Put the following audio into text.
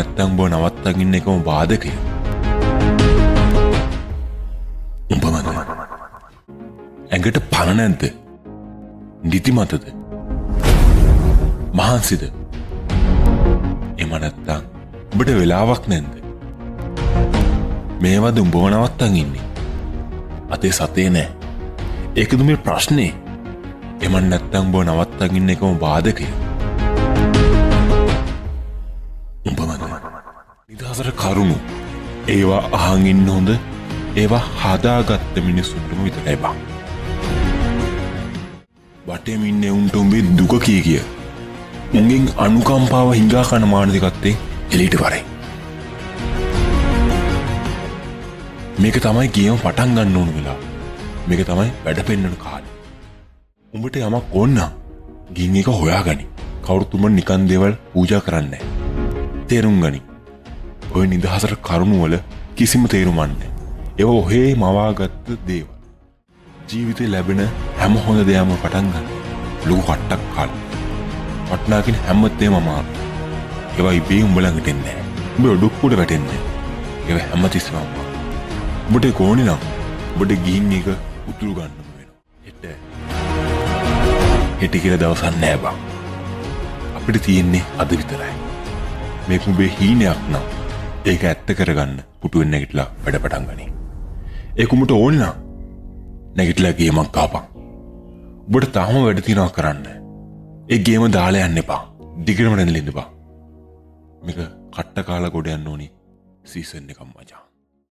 නැත්තම් බෝ නවත්තන් ඉන්න එකම බාධකය. උඹමද ඇඟට පණ නැද්ද? නිදිමතද? මහන්සිද? එම නැත්තම් උඹට වෙලාවක් නැද්ද? මේවද උඹව නවත්තන් ඉන්නේ? අතේ සතේ නෑ. ඒකද මේ ප්‍රශ්නේ. එම නැත්තම් උඹව නවත්තන් ඉන්න එකම බාධකය. උඹමද නිදහසට කරුණු ඒවා අහන් ඉන්න හොඳ ඒවා හදාගත්ත මිනිස්සුන්ටම විතරයි බං. වටේම ඉන්නේ උන්ට උඹේ දුක කිය. උන්ගෙන් අනුකම්පාව හිඟා කන මානසිකත්වයෙන් එළියට වරේ. මේක තමයි ගේම පටන් ගන්න ඕන වෙලාව. මේක තමයි වැඩ පෙන්නන කාලේ. උඹට යමක් ඕන නම් ගින් එක හොයාගනි. කවුරුත් උඹ නිකන් දේවල් පූජා කරන්නේ නැහැ. තේරුම් ගනි. ඔය නිදහසට කරුණු වල කිසිම තේරුමක් නැහැ. ඒව ඔහේ මවාගත්ත දේවල්. ජීවිතේ ලැබෙන හැම හොඳ දෙයක්ම පටන් ගන්න ලොකු කට්ටක් කාලා. වටනාකින් හැමතේම අමාරු. ඒවා ඉබේ උඹ ළඟට එන්නේ නැහැ. උඹ ඔඩොක්කුවට වැටෙන්නේ නැහැ. ඒවා හැමතිස්සෙම අමාරු. උඹට කොහොනේ නම් උඹට ගිහින් එක උතුරු ගන්න වෙනවා. හෙට කියලා දවසක් නැහැ බං. අපිට තියෙන්නේ අද විතරයි. මේක උඹේ හීනයක් නම් ඒක ඇත්ත කරගන්න පුටුවෙන් නැගිටලා වැඩ පටන් ගනි. ඒක උඹට ඕනේ නම් නැගිටලා ගේමක් ආපන්. උඹට තාම වැඩ තියනවා කරන්න. ඒ ගේම දාලා යන්න එපා. දිගටම නැන්දලා ඉන්න බා. මේක කට්ට කාලා ගොඩ යන්න ඕනි සීසන් එකක් මචං.